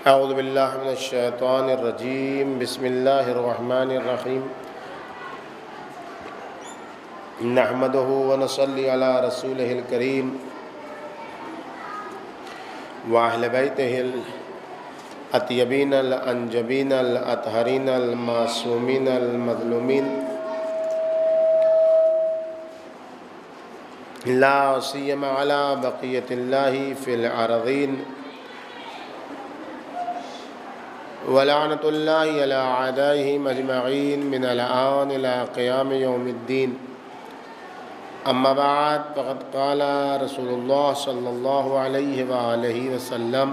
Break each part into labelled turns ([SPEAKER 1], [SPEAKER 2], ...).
[SPEAKER 1] اعوذ باللہ من الشیطان الرجیم بسم اللہ الرحمن الرحیم نحمدہ ونصلی علی رسولہ الکریم واہل بیتہ الاطیبین الانجبین الاطہرین المعصومین المظلومین لا سیما علی بقیت اللہ فی الارضین ولعنۃ اللہ علی اعدائہم اجمعین من الآن الی قیام یوم الدین اما بعد فقد قال رسول اللہ صلی اللہ علیہ وآلہ وسلم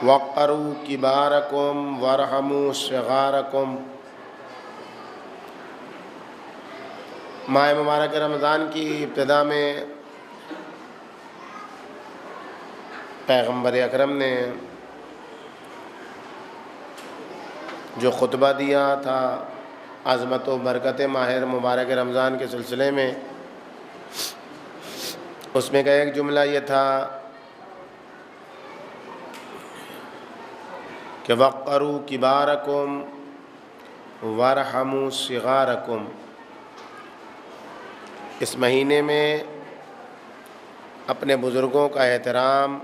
[SPEAKER 1] وقروا کبارکم وارحموا صغارکم۔ ماہ مبارک رمضان کی ابتدا میں پیغمبر اکرم نے جو خطبہ دیا تھا عظمت و برکت ماہ مبارک رمضان کے سلسلے میں، اس میں کا ایک جملہ یہ تھا کہ وقروا کبارکم وارحموا صغارکم۔ اس مہینے میں اپنے بزرگوں کا احترام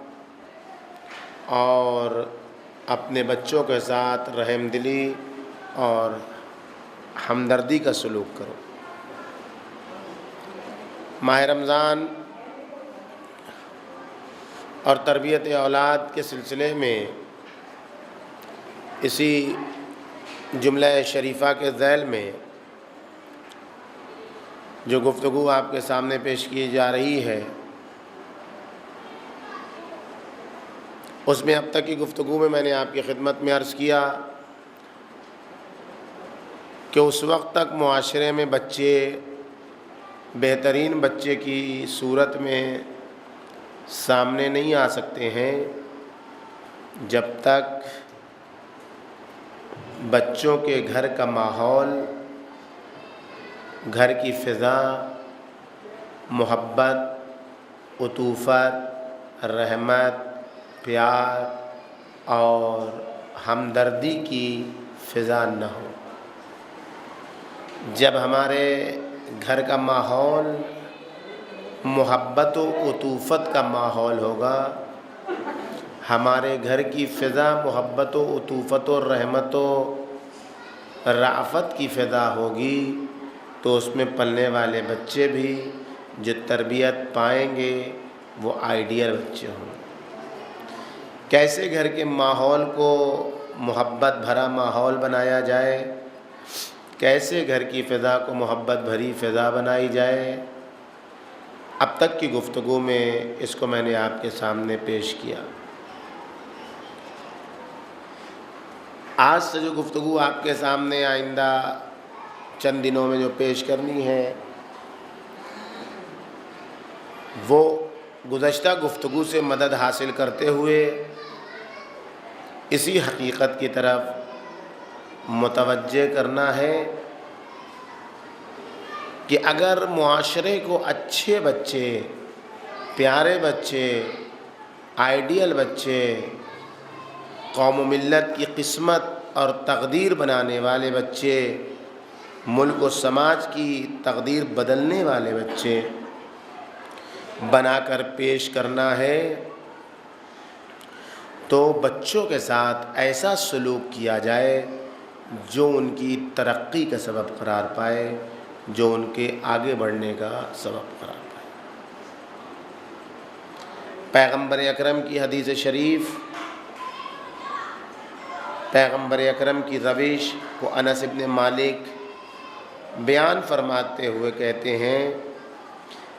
[SPEAKER 1] اور اپنے بچوں کے ساتھ رحم دلی اور ہمدردی کا سلوک کرو۔ ماہ رمضان اور تربیت اولاد کے سلسلے میں اسی جملہ شریفہ کے ذیل میں جو گفتگو آپ کے سامنے پیش کی جا رہی ہے، اس میں اب تک کی گفتگو میں نے آپ کی خدمت میں عرض کیا کہ اس وقت تک معاشرے میں بچے بہترین بچے کی صورت میں سامنے نہیں آ سکتے ہیں جب تک بچوں کے گھر کا ماحول، گھر کی فضا محبت، عطوفت، رحمت، پیار اور ہمدردی کی فضا نہ ہو۔ جب ہمارے گھر کا ماحول محبت و عطوفت کا ماحول ہوگا، ہمارے گھر کی فضا محبت و عطوفت و رحمت و رأفت کی فضا ہوگی، تو اس میں پلنے والے بچے بھی جو تربیت پائیں گے وہ آئیڈیل بچے ہوں گے۔ کیسے گھر کے ماحول کو محبت بھرا ماحول بنایا جائے، کیسے گھر کی فضا کو محبت بھری فضا بنائی جائے، اب تک کی گفتگو میں اس کو میں نے آپ کے سامنے پیش کیا۔ آج سے جو گفتگو آپ کے سامنے آئندہ چند دنوں میں جو پیش کرنی ہے، وہ گزشتہ گفتگو سے مدد حاصل کرتے ہوئے اسی حقیقت کی طرف متوجہ کرنا ہے کہ اگر معاشرے کو اچھے بچے، پیارے بچے، آئیڈیل بچے، قوم و ملت کی قسمت اور تقدیر بنانے والے بچے، ملک و سماج کی تقدیر بدلنے والے بچے بنا کر پیش کرنا ہے، تو بچوں کے ساتھ ایسا سلوک کیا جائے جو ان کی ترقی کا سبب قرار پائے، جو ان کے آگے بڑھنے کا سبب قرار پائے۔ پیغمبر اکرم کی حدیث شریف، پیغمبر اکرم کی روش کو انس بن مالک بیان فرماتے ہوئے کہتے ہیں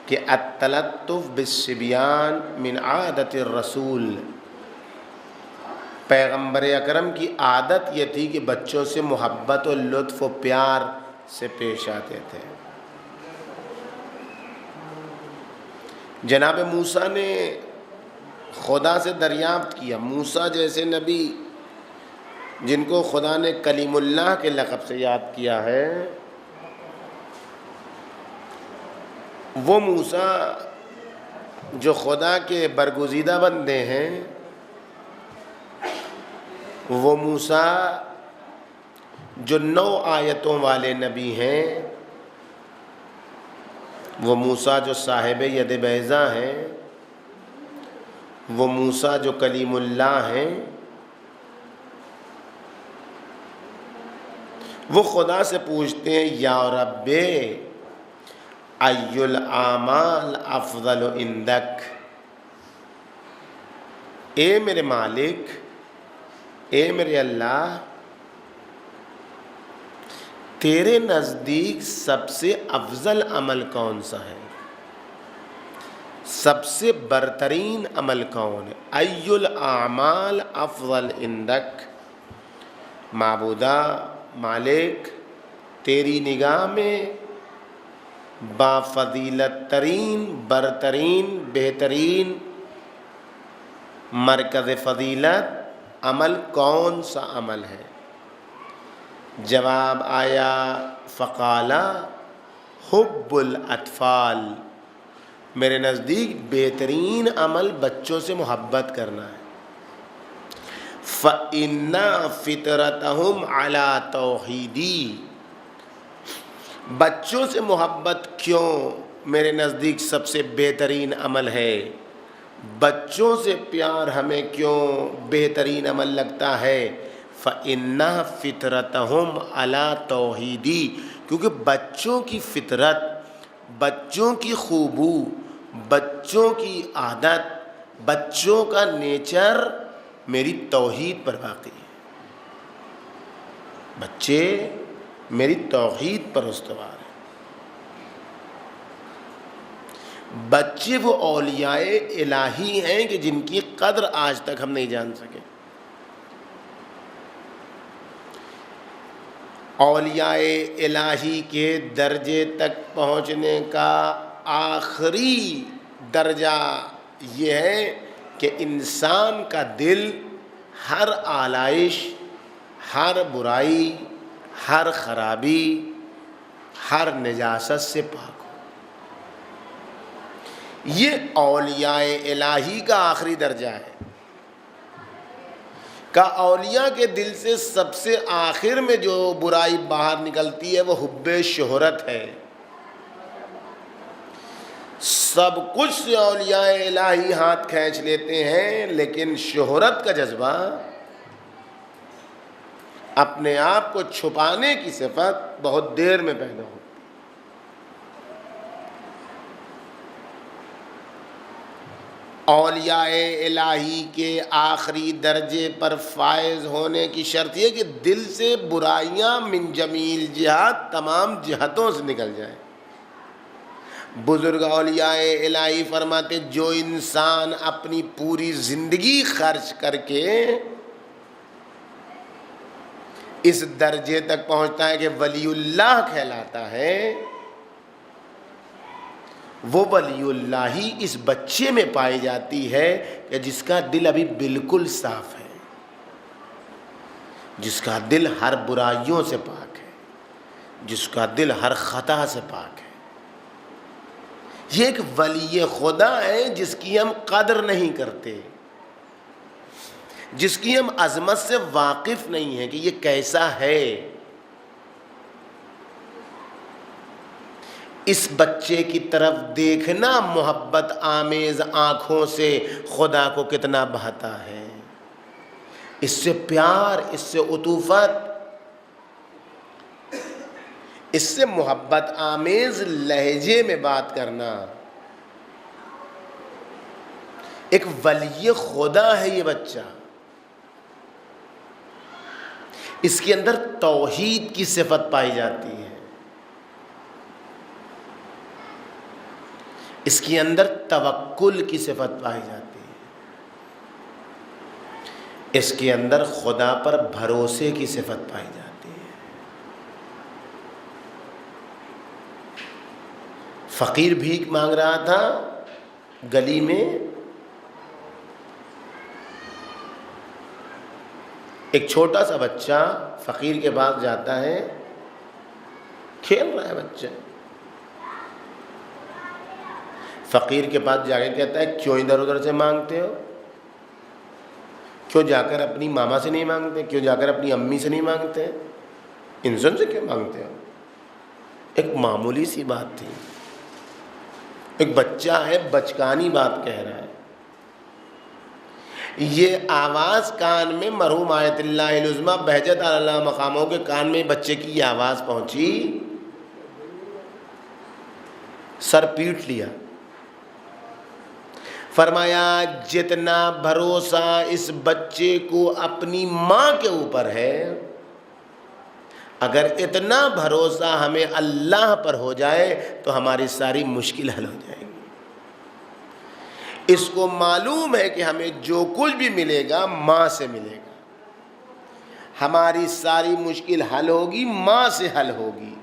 [SPEAKER 1] کہ التلطف بالصبیان من عادت الرسول۔ پیغمبر اکرم کی عادت یہ تھی کہ بچوں سے محبت و لطف و پیار سے پیش آتے تھے۔ جناب موسیٰ نے خدا سے دریافت کیا، موسیٰ جیسے نبی جن کو خدا نے کلیم اللہ کے لقب سے یاد کیا ہے، وہ موسیٰ جو خدا کے برگزیدہ بندے ہیں، وہ موسیٰ جو 9 آیتوں والے نبی ہیں، وہ موسیٰ جو صاحب ید بیضا ہیں، وہ موسیٰ جو کلیم اللہ ہیں، وہ خدا سے پوچھتے ہیں یا رب ای الاعمال افضل عندک، اے میرے مالک، اے میرے اللہ، تیرے نزدیک سب سے افضل عمل کون سا ہے، سب سے برترین عمل کون ہے؟ ای الاعمال افضل عندک، معبودہ، مالک، تیری نگاہ میں با فضیلت ترین، برترین، بہترین مرکز فضیلت عمل کون سا عمل ہے؟ جواب آیا فقالا حب الاطفال، میرے نزدیک بہترین عمل بچوں سے محبت کرنا ہے۔ فَإِنَّ فِطْرَتَهُمْ عَلَىٰ تَوْحِيدِي، بچوں سے محبت کیوں میرے نزدیک سب سے بہترین عمل ہے؟ بچوں سے پیار ہمیں کیوں بہترین عمل لگتا ہے؟ فَإِنَّ فِطْرَتَهُمْ عَلَىٰ تَوْحِيدِي، کیونکہ بچوں کی فطرت، بچوں کی خوبو، بچوں کی عادت، بچوں کا نیچر میری توحید پر واقع ہے۔ بچے میری توحید پر استوار ہیں۔ بچے وہ اولیاء الہی ہیں کہ جن کی قدر آج تک ہم نہیں جان سکے۔ اولیاء الہی کے درجے تک پہنچنے کا آخری درجہ یہ ہے کہ انسان کا دل ہر آلائش، ہر برائی، ہر خرابی، ہر نجاست سے پاک ہو۔ یہ اولیاء الہی کا آخری درجہ ہے کہ اولیاء کے دل سے سب سے آخر میں جو برائی باہر نکلتی ہے وہ حب شہرت ہے۔ سب کچھ سے اولیاء الہی ہاتھ کھینچ لیتے ہیں، لیکن شہرت کا جذبہ، اپنے آپ کو چھپانے کی صفت بہت دیر میں پیدا ہوتی ہے۔ اولیاء الہی کے آخری درجے پر فائز ہونے کی شرط یہ کہ دل سے برائیاں من جمیل جہات، تمام جہتوں سے نکل جائیں۔ بزرگ اولیاء الہی فرماتے جو انسان اپنی پوری زندگی خرچ کر کے اس درجے تک پہنچتا ہے کہ ولی اللہ کہلاتا ہے، وہ ولی اللہ ہی اس بچے میں پائی جاتی ہے کہ جس کا دل ابھی بالکل صاف ہے، جس کا دل ہر برائیوں سے پاک ہے، جس کا دل ہر خطا سے پاک ہے۔ یہ ایک ولی خدا ہے جس کی ہم قدر نہیں کرتے، جس کی ہم عظمت سے واقف نہیں ہیں کہ یہ کیسا ہے۔ اس بچے کی طرف دیکھنا محبت آمیز آنکھوں سے خدا کو کتنا بھاتا ہے، اس سے پیار، اس سے عطوفت، اس سے محبت آمیز لہجے میں بات کرنا۔ ایک ولی خدا ہے یہ بچہ، اس کے اندر توحید کی صفت پائی جاتی ہے، اس کے اندر توکل کی صفت پائی جاتی ہے، اس کے اندر خدا پر بھروسے کی صفت پائی جاتی ہے۔ فقیر بھیک مانگ رہا تھا گلی میں، ایک چھوٹا سا بچہ فقیر کے پاس جاتا ہے، کھیل رہا ہے بچہ، فقیر کے پاس جا کے کہتا ہے کیوں ادھر ادھر سے مانگتے ہو، کیوں جا کر اپنی ماما سے نہیں مانگتے؟ کیوں جا کر اپنی امی سے نہیں مانگتے؟ انسان سے کیوں مانگتے ہو؟ ایک معمولی سی بات تھی، ایک بچہ ہے بچکانی بات کہہ رہا ہے، یہ آواز کان میں مرحوم آیت اللہ العظمیٰ بہجت اعلیٰ مقاموں کے کان میں بچے کی یہ آواز پہنچی، سر پیٹ لیا، فرمایا جتنا بھروسہ اس بچے کو اپنی ماں کے اوپر ہے، اگر اتنا بھروسہ ہمیں اللہ پر ہو جائے تو ہماری ساری مشکل حل ہو جائے گی۔ اس کو معلوم ہے کہ ہمیں جو کچھ بھی ملے گا ماں سے ملے گا، ہماری ساری مشکل حل ہوگی ماں سے حل ہوگی۔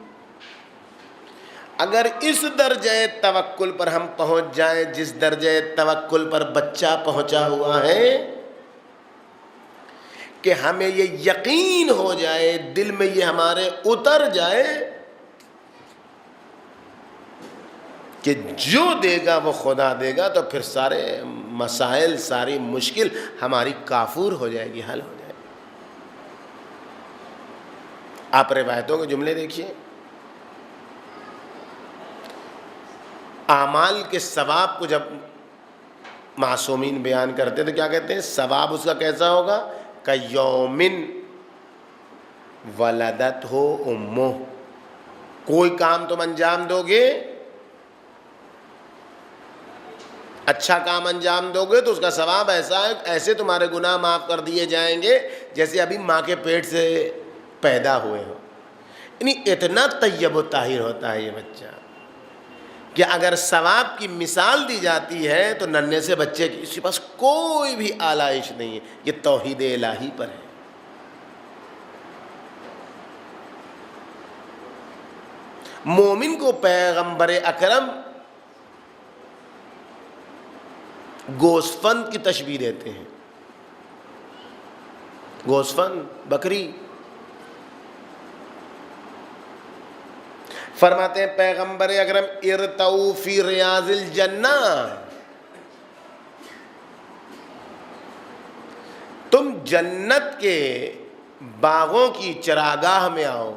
[SPEAKER 1] اگر اس درجہ توکل پر ہم پہنچ جائیں جس درجہ توکل پر بچہ پہنچا ہوا ہے، کہ ہمیں یہ یقین ہو جائے، دل میں یہ ہمارے اتر جائے کہ جو دے گا وہ خدا دے گا، تو پھر سارے مسائل، ساری مشکل ہماری کافور ہو جائے گی، حل ہو جائے گی۔ آپ روایتوں کے جملے دیکھیے، اعمال کے ثواب کو جب معصومین بیان کرتے تو کیا کہتے ہیں؟ ثواب اس کا کیسا ہوگا؟ کیومن ولدت ہو امہ۔ کوئی کام تم انجام دو گے، اچھا کام انجام دو گے تو اس کا ثواب ایسا ہے، ایسے تمہارے گناہ معاف کر دیے جائیں گے جیسے ابھی ماں کے پیٹ سے پیدا ہوئے ہو۔ یعنی اتنا طیب و طاہر ہوتا ہے یہ بچہ کہ اگر ثواب کی مثال دی جاتی ہے تو ننھے سے بچے کی اس کے پاس کوئی بھی آلائش نہیں ہے، یہ توحید الہی پر ہے۔ مومن کو پیغمبر اکرم گوسفند کی تشبیہ دیتے ہیں، گوسفند بکری، فرماتے ہیں پیغمبر اکرم ارتعوا فی ریاض الجنہ، تم جنت کے باغوں کی چراگاہ میں آؤ،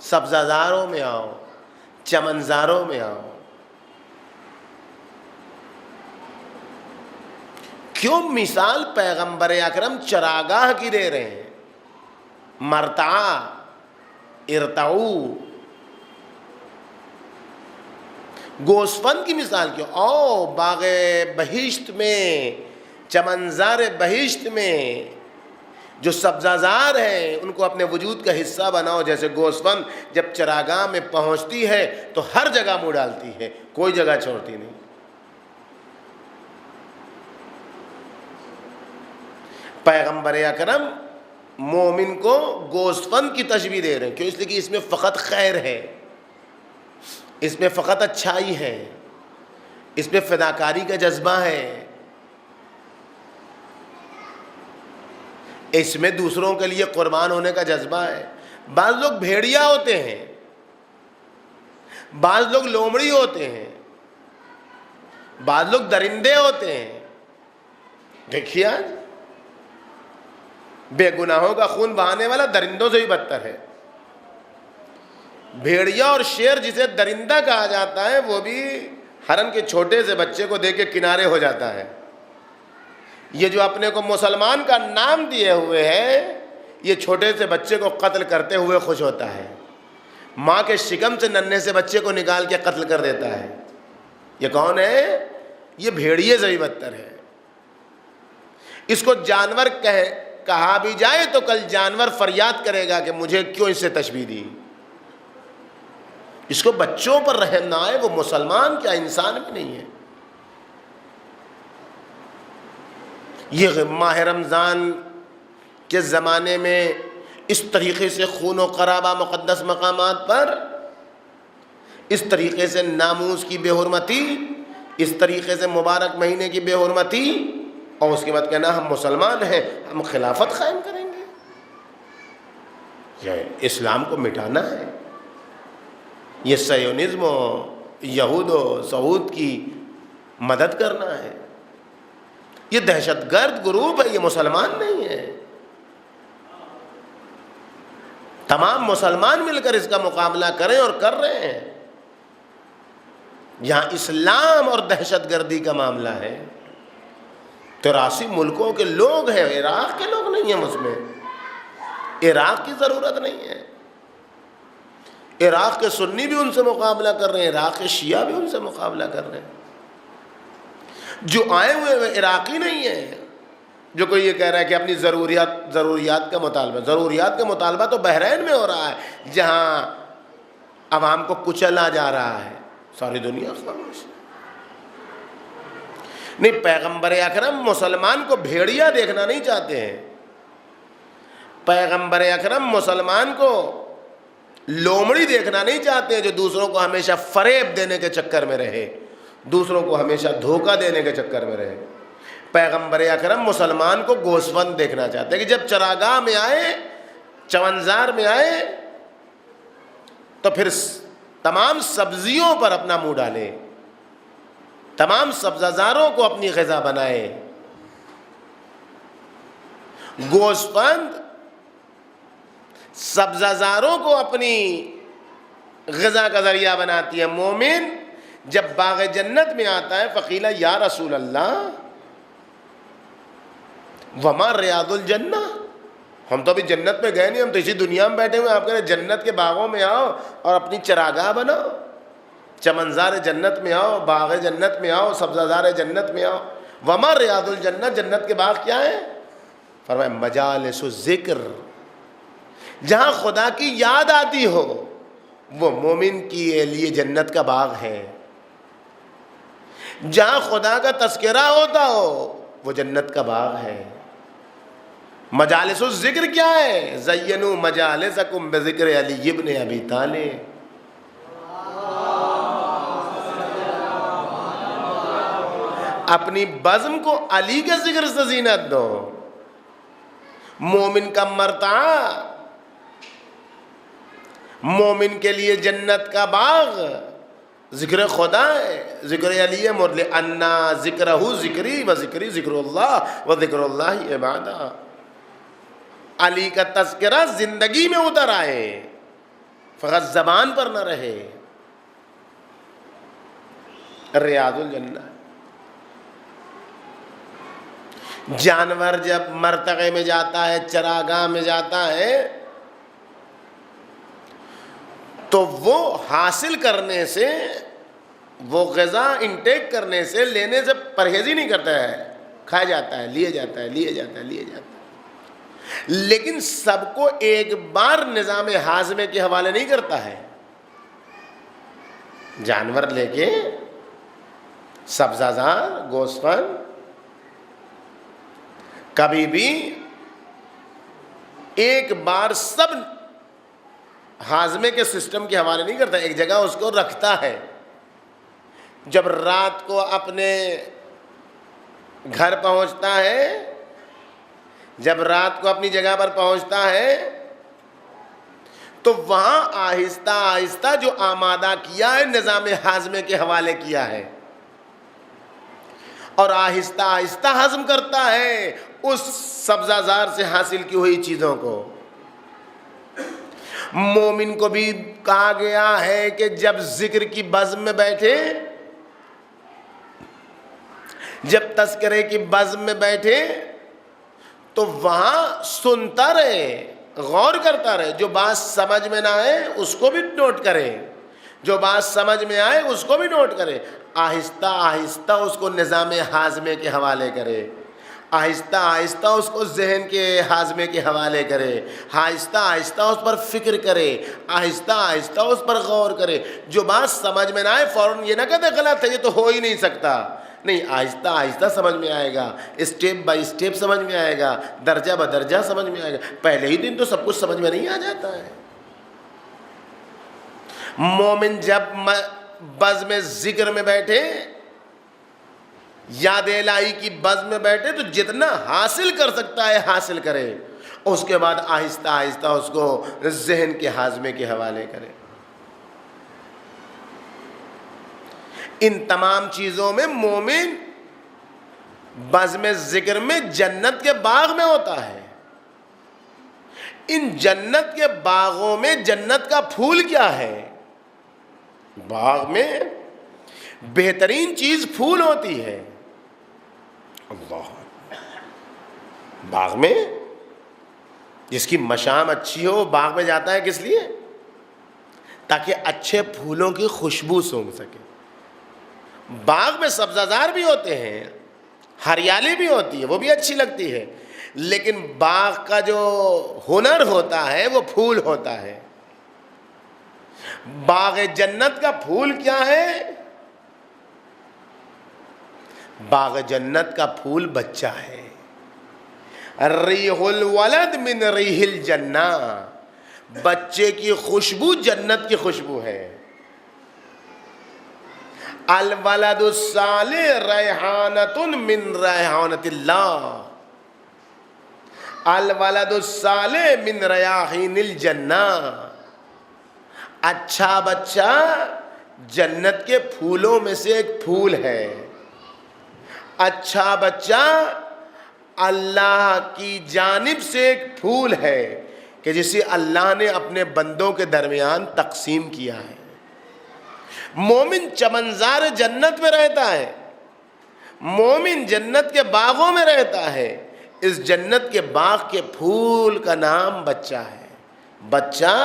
[SPEAKER 1] سبزہ میں آؤ، چمنزاروں میں آؤ۔ کیوں مثال پیغمبر اکرم چراگاہ کی دے رہے ہیں؟ مرتعا، ارتعو، گوسفند کی مثال کیوں؟ او باغ بہشت میں، چمنزار بہشت میں جو سبزہ زار ہیں ان کو اپنے وجود کا حصہ بناؤ، جیسے گوسفند جب چراگاہ میں پہنچتی ہے تو ہر جگہ منہ ڈالتی ہے، کوئی جگہ چھوڑتی نہیں۔ پیغمبر اکرم مومن کو گوسفند کی تشبیہ دے رہے ہیں، کیوں؟ اس لیے کہ اس میں فقط خیر ہے، اس میں فقط اچھائی ہے، اس میں فداکاری کا جذبہ ہے، اس میں دوسروں کے لیے قربان ہونے کا جذبہ ہے۔ بعض لوگ بھیڑیا ہوتے ہیں، بعض لوگ لومڑی ہوتے ہیں، بعض لوگ درندے ہوتے ہیں۔ دیکھیے آج بے گناہوں کا خون بہانے والا درندوں سے بھی بدتر ہے۔ بھیڑیا اور شیر جسے درندہ کہا جاتا ہے وہ بھی ہرن کے چھوٹے سے بچے کو دیکھ کے کنارے ہو جاتا ہے۔ یہ جو اپنے کو مسلمان کا نام دیے ہوئے ہے، یہ چھوٹے سے بچے کو قتل کرتے ہوئے خوش ہوتا ہے، ماں کے شکم سے ننھے سے بچے کو نکال کے قتل کر دیتا ہے۔ یہ کون ہے؟ یہ بھیڑیے سے بھی بدتر ہے۔ اس کو جانور کہا بھی جائے تو کل جانور فریاد کرے گا کہ مجھے کیوں اس سے تشبیہ دی۔ اس کو بچوں پر رحم نہ آئے، وہ مسلمان کیا انسان بھی نہیں ہے۔ یہ ماہ رمضان کے زمانے میں اس طریقے سے خون و قرابہ مقدس مقامات پر، اس طریقے سے ناموس کی بے حرمتی، اس طریقے سے مبارک مہینے کی بے حرمتی، اور اس کے بعد کہنا ہم مسلمان ہیں، ہم خلافت قائم کریں گے۔ یہ اسلام کو مٹانا ہے، یہ سیونزم و یہود و سعود کی مدد کرنا ہے۔ یہ دہشت گرد گروپ ہے، یہ مسلمان نہیں ہے۔ تمام مسلمان مل کر اس کا مقابلہ کریں اور کر رہے ہیں۔ یہاں اسلام اور دہشت گردی کا معاملہ ہے، 83 ملکوں کے لوگ ہیں، عراق کے لوگ نہیں ہیں، اس میں عراق کی ضرورت نہیں ہے۔ عراق کے سنی بھی ان سے مقابلہ کر رہے ہیں، عراق کے شیعہ بھی ان سے مقابلہ کر رہے ہیں۔ جو آئے ہوئے وہ عراقی نہیں ہیں، جو کوئی یہ کہہ رہا ہے کہ اپنی ضروریات کا مطالبہ تو بحرین میں ہو رہا ہے، جہاں عوام کو کچلا جا رہا ہے، ساری دنیا خاموش ہے۔ نہیں، پیغمبر اکرم مسلمان کو بھیڑیا دیکھنا نہیں چاہتے ہیں، پیغمبر اکرم مسلمان کو لومڑی دیکھنا نہیں چاہتے ہیں جو دوسروں کو ہمیشہ فریب دینے کے چکر میں رہے، دوسروں کو ہمیشہ دھوکہ دینے کے چکر میں رہے۔ پیغمبر اکرم مسلمان کو گوسفند دیکھنا چاہتے ہیں کہ جب چراگاہ میں آئے، چونزار میں آئے، تو پھر تمام سبزیوں پر اپنا منہ ڈالے، تمام سبزہ زاروں کو اپنی غذا بنائے۔ گوسفند سبزہ زاروں کو اپنی غذا کا ذریعہ بناتی ہے۔ مومن جب باغ جنت میں آتا ہے، فقیلہ یا رسول اللہ وما ریاض الجنہ، ہم تو ابھی جنت میں گئے نہیں، ہم تو اسی دنیا میں بیٹھے ہوئے، آپ کہہ رہے ہیں جنت کے باغوں میں آؤ اور اپنی چراگاہ بناؤ، چمنزار جنت میں آؤ، باغ جنت میں آؤ، سبزہ زار جنت میں آؤ۔ وما ریاض الجنہ، جنت کے باغ کیا ہے؟ فرمایا مجالس الذکر، جہاں خدا کی یاد آتی ہو، وہ مومن کے لیے جنت کا باغ ہے۔ جہاں خدا کا تذکرہ ہوتا ہو، وہ جنت کا باغ ہے۔ مجالس الذکر کیا ہے؟ زینوا مجالسکم بذکر علی ابن ابی طالب، اپنی بزم کو علی کے ذکر سے زینت دو۔ مومن کا مرتعہ، مومن کے لیے جنت کا باغ ذکر خدا ہے، ذکر علی ہے۔ انا ذکرہ ذکری و ذکری ذکر اللہ و ذکر اللہ عبادہ، علی کا تذکرہ زندگی میں اتر آئے، فقط زبان پر نہ رہے۔ ریاض الجنہ۔ جانور جب مرتقے میں جاتا ہے، چراگاہ میں جاتا ہے، تو وہ حاصل کرنے سے، وہ غذا انٹیک کرنے سے، لینے سے پرہیز ہی نہیں کرتا ہے، کھایا جاتا ہے، لیے جاتا ہے، لیے جاتا ہے، لیے جاتا ہے، لیکن سب کو ایک بار نظام ہاضمے کے حوالے نہیں کرتا ہے۔ جانور لے کے، سبزہ زار، گوسفند کبھی بھی ایک بار سب ہاضمے کے سسٹم کے حوالے نہیں کرتا، ایک جگہ اس کو رکھتا ہے۔ جب رات کو اپنے گھر پہنچتا ہے، جب رات کو اپنی جگہ پر پہنچتا ہے، تو وہاں آہستہ آہستہ جو آمادہ کیا ہے نظام ہاضمے کے حوالے کیا ہے، اور آہستہ آہستہ ہضم کرتا ہے اس سبزہ زار سے حاصل کی ہوئی چیزوں کو۔ مومن کو بھی کہا گیا ہے کہ جب ذکر کی بزم میں بیٹھے، جب تذکرے کی بزم میں بیٹھے، تو وہاں سنتا رہے، غور کرتا رہے، جو بات سمجھ میں نہ آئے اس کو بھی نوٹ کرے، جو بات سمجھ میں آئے اس کو بھی نوٹ کرے، آہستہ آہستہ اس کو نظام ہاضمے کے حوالے کرے، آہستہ آہستہ اس کو ذہن کے ہاضمے کے حوالے کرے، آہستہ آہستہ اس پر فکر کرے، آہستہ آہستہ اس پر غور کرے۔ جو بات سمجھ میں نہ آئے فوراً یہ نہ کہتے غلط ہے، یہ تو ہو ہی نہیں سکتا، نہیں، آہستہ آہستہ سمجھ میں آئے گا، اسٹیپ بائی اسٹیپ سمجھ میں آئے گا، درجہ بدرجہ سمجھ میں آئے گا۔ پہلے ہی دن تو سب کچھ سمجھ میں نہیں آ جاتا ہے۔ مومن جب بزم ذکر میں بیٹھے، یاد الہی کی بزم میں بیٹھے، تو جتنا حاصل کر سکتا ہے حاصل کرے، اس کے بعد آہستہ آہستہ اس کو ذہن کے ہاضمے کے حوالے کرے۔ ان تمام چیزوں میں مومن بزم ذکر میں جنت کے باغ میں ہوتا ہے. ان جنت کے باغوں میں جنت کا پھول کیا ہے؟ باغ میں بہترین چیز پھول ہوتی ہے. اللہ، باغ میں جس کی مشام اچھی ہو وہ باغ میں جاتا ہے کس لیے؟ تاکہ اچھے پھولوں کی خوشبو سونگھ سکے. باغ میں سبزہ زار بھی ہوتے ہیں، ہریالی بھی ہوتی ہے، وہ بھی اچھی لگتی ہے، لیکن باغ کا جو ہنر ہوتا ہے وہ پھول ہوتا ہے. باغ جنت کا پھول کیا ہے؟ باغ جنت کا پھول بچہ ہے. ریح الولد من ریح الجنہ، بچے کی خوشبو جنت کی خوشبو ہے. الولد الصالح ریحانۃ من ریحانۃ اللہ، الولد الصالح من ریاحین الجنہ. اچھا بچہ جنت کے پھولوں میں سے ایک پھول ہے. اچھا بچہ اللہ کی جانب سے ایک پھول ہے کہ جسے اللہ نے اپنے بندوں کے درمیان تقسیم کیا ہے. مومن چمنزار جنت میں رہتا ہے، مومن جنت کے باغوں میں رہتا ہے. اس جنت کے باغ کے پھول کا نام بچہ ہے. بچہ،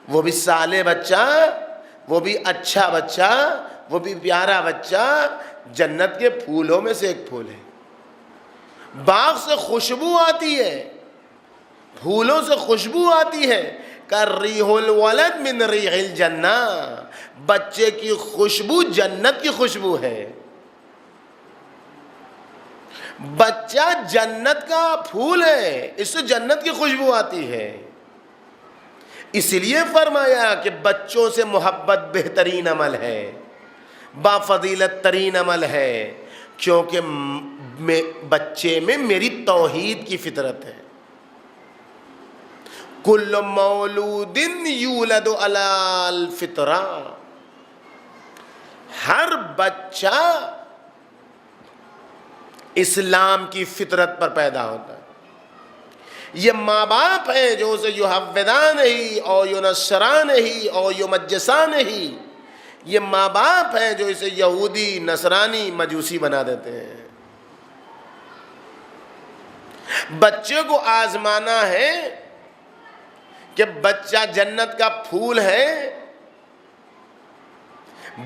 [SPEAKER 1] وہ بھی صالح بچہ، وہ بھی اچھا بچہ، وہ بھی پیارا بچہ، جنت کے پھولوں میں سے ایک پھول ہے. باغ سے خوشبو آتی ہے، پھولوں سے خوشبو آتی ہے. کَالرِّیحُ الْوَلَدْ مِنْ رِیحِ الْجَنَّةِ، بچے کی خوشبو جنت کی خوشبو ہے. بچہ جنت کا پھول ہے، اس سے جنت کی خوشبو آتی ہے. اس لیے فرمایا کہ بچوں سے محبت بہترین عمل ہے، با فضیلت ترین عمل ہے، کیونکہ بچے میں میری توحید کی فطرت ہے. کل مولود یولد علی الفطرہ، ہر بچہ اسلام کی فطرت پر پیدا ہوتا ہے. یہ ماں باپ ہیں جو اسے یحودان ہی اور ینصران ہی اور یمجسان ہی، یہ ماں باپ ہیں جو اسے یہودی، نصرانی، مجوسی بنا دیتے ہیں. بچے کو آزمانا ہے کہ بچہ جنت کا پھول ہے،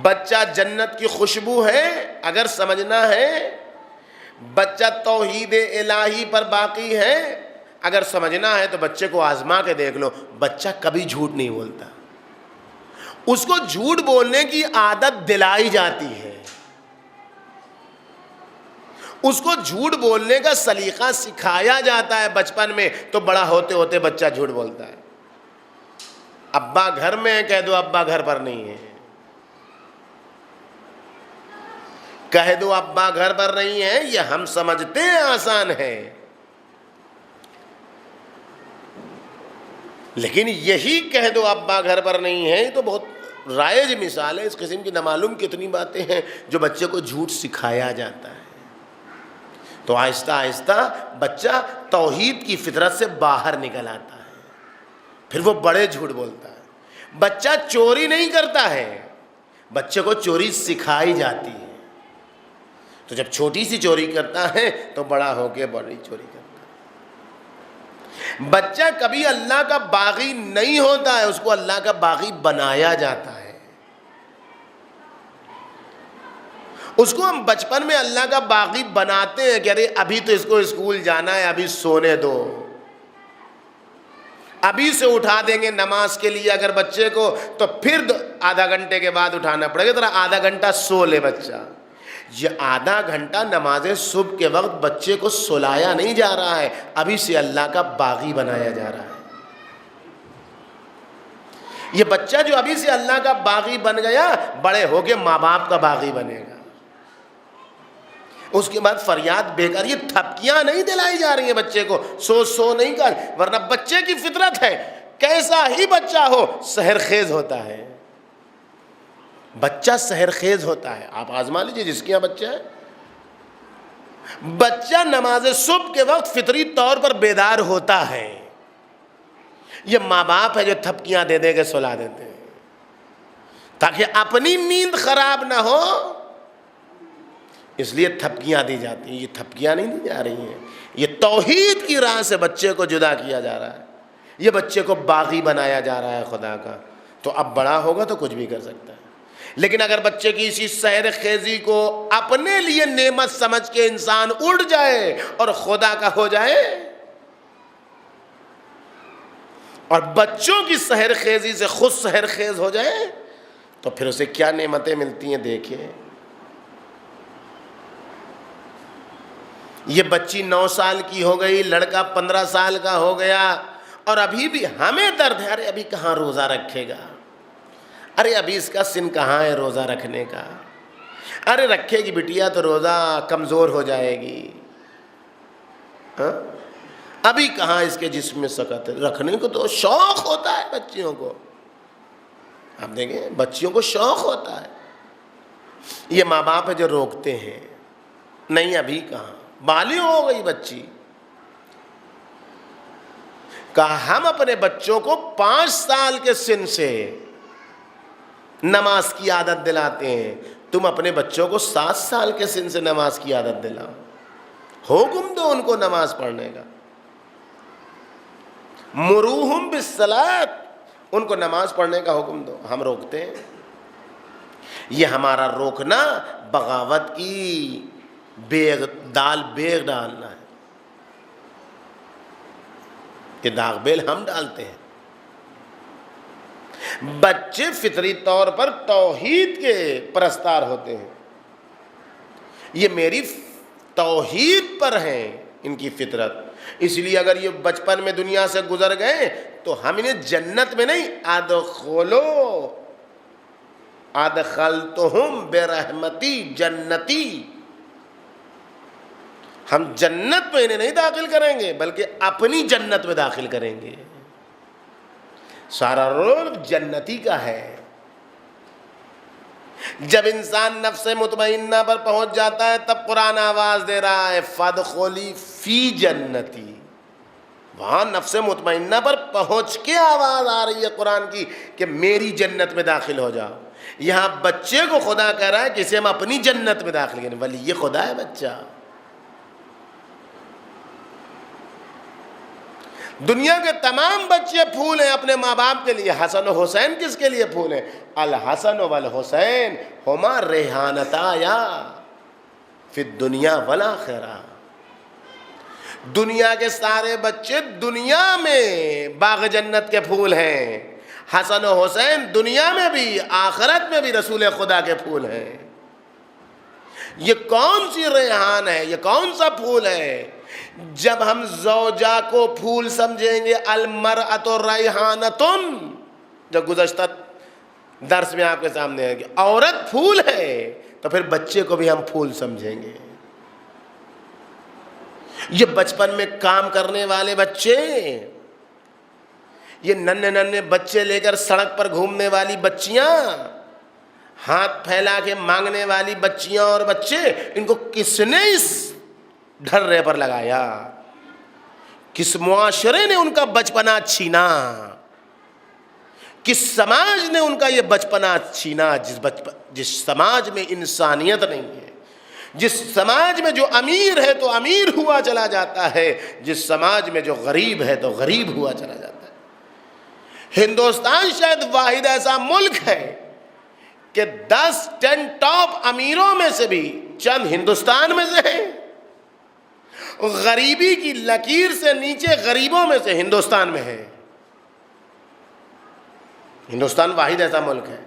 [SPEAKER 1] بچہ جنت کی خوشبو ہے. اگر سمجھنا ہے بچہ توحید الہی پر باقی ہے، اگر سمجھنا ہے تو بچے کو آزما کے دیکھ لو. بچہ کبھی جھوٹ نہیں بولتا، اس کو جھوٹ بولنے کی عادت دلائی جاتی ہے، اس کو جھوٹ بولنے کا سلیقہ سکھایا جاتا ہے بچپن میں، تو بڑا ہوتے ہوتے بچہ جھوٹ بولتا ہے. ابا گھر میں ہے، کہہ دو ابا گھر پر نہیں ہے، کہہ دو ابا گھر پر نہیں ہے. یہ ہم سمجھتے ہیں آسان ہے، لیکن یہی کہہ دو ابا گھر پر نہیں ہے تو بہت رائج مثال ہے. اس قسم کی نامعلوم کتنی باتیں ہیں جو بچے کو جھوٹ سکھایا جاتا ہے. تو آہستہ آہستہ بچہ توحید کی فطرت سے باہر نکل آتا ہے، پھر وہ بڑے جھوٹ بولتا ہے. بچہ چوری نہیں کرتا ہے، بچے کو چوری سکھائی جاتی ہے. تو جب چھوٹی سی چوری کرتا ہے تو بڑا ہو کے بڑی چوری کرتا ہے. بچہ کبھی اللہ کا باغی نہیں ہوتا ہے، اس کو اللہ کا باغی بنایا جاتا ہے. اس کو ہم بچپن میں اللہ کا باغی بناتے ہیں کہ ارے ابھی تو اس کو اسکول جانا ہے، ابھی سونے دو، ابھی سے اٹھا دیں گے نماز کے لیے اگر بچے کو، تو پھر آدھا گھنٹے کے بعد اٹھانا پڑے گا، ذرا آدھا گھنٹہ سو لے بچہ. یہ آدھا گھنٹہ نماز صبح کے وقت بچے کو سلایا نہیں جا رہا ہے، ابھی سے اللہ کا باغی بنایا جا رہا ہے. یہ بچہ جو ابھی سے اللہ کا باغی بن گیا، بڑے ہو کے ماں باپ کا باغی بنے گا. اس کے بعد فریاد بیکار، یہ تھپکیاں نہیں دلائی جا رہی ہیں بچے کو، سو نہیں کر، ورنہ بچے کی فطرت ہے کیسا ہی بچہ ہو سحر خیز ہوتا ہے. بچہ سحر خیز ہوتا ہے. آپ آزما لیجئے جس کے یہاں بچہ ہے، بچہ نماز صبح کے وقت فطری طور پر بیدار ہوتا ہے، یہ ماں باپ ہے جو تھپکیاں دے دے کے سلا دیتے ہیں تاکہ اپنی نیند خراب نہ ہو، اس لیے تھپکیاں دی جاتی ہیں۔ یہ تھپکیاں نہیں دی جا رہی ہیں، یہ توحید کی راہ سے بچے کو جدا کیا جا رہا ہے، یہ بچے کو باغی بنایا جا رہا ہے خدا کا۔ تو اب بڑا ہوگا تو کچھ بھی کر سکتا ہے، لیکن اگر بچے کی اسی سحر خیزی کو اپنے لیے نعمت سمجھ کے انسان اڑ جائے اور خدا کا ہو جائے، اور بچوں کی سحر خیزی سے خود سحر خیز ہو جائے، تو پھر اسے کیا نعمتیں ملتی ہیں دیکھیں۔ یہ بچی 9 سال کی ہو گئی، لڑکا 15 سال کا ہو گیا، اور ابھی بھی ہمیں درد ہے، ارے ابھی کہاں روزہ رکھے گا، ارے ابھی اس کا سن کہاں ہے روزہ رکھنے کا، ارے رکھے گی بٹیا تو روزہ کمزور ہو جائے گی، ہاں؟ ابھی کہاں اس کے جسم میں سکت ہے۔ رکھنے کو تو شوق ہوتا ہے بچیوں کو، آپ دیکھیں بچیوں کو شوق ہوتا ہے، یہ ماں باپ ہے جو روکتے ہیں، نہیں ابھی کہاں، بالغ ہو گئی بچی۔ کہا ہم اپنے بچوں کو 5 سال کے سن سے نماز کی عادت دلاتے ہیں، تم اپنے بچوں کو 7 سال کے سن سے نماز کی عادت دلاؤ، حکم دو ان کو نماز پڑھنے کا، مروہم بالصلاۃ، ان کو نماز پڑھنے کا حکم دو۔ ہم روکتے ہیں، یہ ہمارا روکنا بغاوت کی بیغ ڈالنا ہے، کہ داغ بیل ہم ڈالتے ہیں۔ بچے فطری طور پر توحید کے پرستار ہوتے ہیں، یہ میری توحید پر ہیں ان کی فطرت، اس لیے اگر یہ بچپن میں دنیا سے گزر گئے تو ہم انہیں جنت میں نہیں، ادخلتہم برحمتی جنتی، ہم جنت میں انہیں نہیں داخل کریں گے بلکہ اپنی جنت میں داخل کریں گے۔ سارا رول جنتی کا ہے۔ جب انسان نفس مطمئنہ پر پہنچ جاتا ہے تب قرآن آواز دے رہا ہے فادخلی فی جنتی، وہاں نفس مطمئنہ پر پہنچ کے آواز آ رہی ہے قرآن کی کہ میری جنت میں داخل ہو جاؤ۔ یہاں بچے کو خدا کہہ رہا ہے کہ اسے ہم اپنی جنت میں داخل کریں، ولی یہ خدا ہے بچہ۔ دنیا کے تمام بچے پھول ہیں اپنے ماں باپ کے لیے، حسن و حسین کس کے لیے پھول ہیں؟ الحسن والحسین ہما ریحانتایا فی الدنیا والآخرہ، دنیا کے سارے بچے دنیا میں باغ جنت کے پھول ہیں، حسن و حسین دنیا میں بھی آخرت میں بھی رسول خدا کے پھول ہیں۔ یہ کون سی ریحان ہے، یہ کون سا پھول ہے؟ جب ہم زوجہ کو پھول سمجھیں گے، المرأۃ ریحانۃ، جو گزشتہ درس میں آپ کے سامنے ہے کہ عورت پھول ہے، تو پھر بچے کو بھی ہم پھول سمجھیں گے۔ یہ بچپن میں کام کرنے والے بچے، یہ ننھے ننھے بچے لے کر سڑک پر گھومنے والی بچیاں، ہاتھ پھیلا کے مانگنے والی بچیاں اور بچے، ان کو کس نے اس ڈھرے پر لگایا؟ کس معاشرے نے ان کا بچپنا چھینا؟ کس سماج نے ان کا یہ بچپنا چھینا؟ جس سماج میں انسانیت نہیں ہے، جس سماج میں جو امیر ہے تو امیر ہوا چلا جاتا ہے، جس سماج میں جو غریب ہے تو غریب ہوا چلا جاتا ہے۔ ہندوستان شاید واحد ایسا ملک ہے کہ 10 ٹاپ امیروں میں سے بھی چند ہندوستان میں سے ہیں، غریبی کی لکیر سے نیچے غریبوں میں سے ہندوستان میں ہے۔ ہندوستان واحد ایسا ملک ہے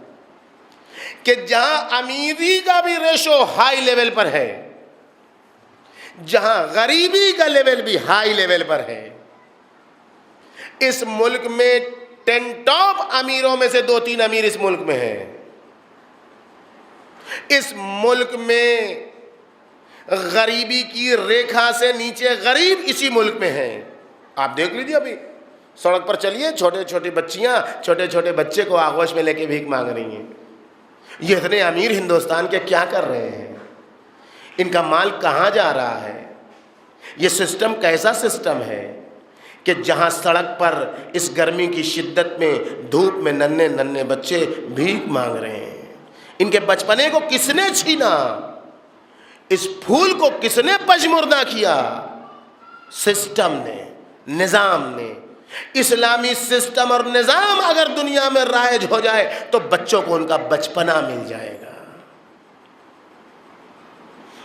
[SPEAKER 1] کہ جہاں امیری کا بھی ریشو ہائی لیول پر ہے، جہاں غریبی کا لیول بھی ہائی لیول پر ہے۔ اس ملک میں 10 ٹاپ امیروں میں سے 2-3 امیر اس ملک میں ہیں۔ اس ملک میں غریبی کی ریکھا سے نیچے غریب اسی ملک میں ہیں۔ آپ دیکھ لیجیے، ابھی سڑک پر چلیے، چھوٹے چھوٹے بچیاں چھوٹے چھوٹے بچے کو آغوش میں لے کے بھیک مانگ رہی ہیں۔ یہ اتنے امیر ہندوستان کے کیا کر رہے ہیں؟ ان کا مال کہاں جا رہا ہے؟ یہ سسٹم کیسا سسٹم ہے کہ جہاں سڑک پر اس گرمی کی شدت میں دھوپ میں ننھے ننھے بچے بھیک مانگ رہے ہیں؟ ان کے بچپنے کو کس نے چھینا؟ اس پھول کو کس نے پژمردہ کیا؟ سسٹم نے، نظام نے۔ اسلامی سسٹم اور نظام اگر دنیا میں رائج ہو جائے تو بچوں کو ان کا بچپنا مل جائے گا۔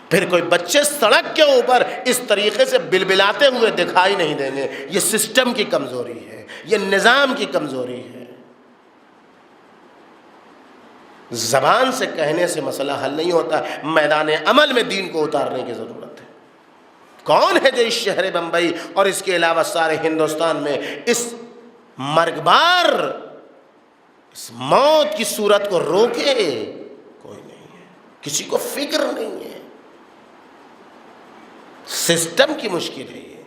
[SPEAKER 1] پھر کوئی بچے سڑک کے اوپر اس طریقے سے بلبلاتے ہوئے دکھائی نہیں دیں گے۔ یہ سسٹم کی کمزوری ہے، یہ نظام کی کمزوری ہے۔ زبان سے کہنے سے مسئلہ حل نہیں ہوتا، میدان عمل میں دین کو اتارنے کی ضرورت ہے۔ کون ہے جو اس شہر بمبئی اور اس کے علاوہ سارے ہندوستان میں اس مرگبار، اس موت کی صورت کو روکے؟ کوئی نہیں ہے، کسی کو فکر نہیں ہے۔ سسٹم کی مشکل ہے یہ۔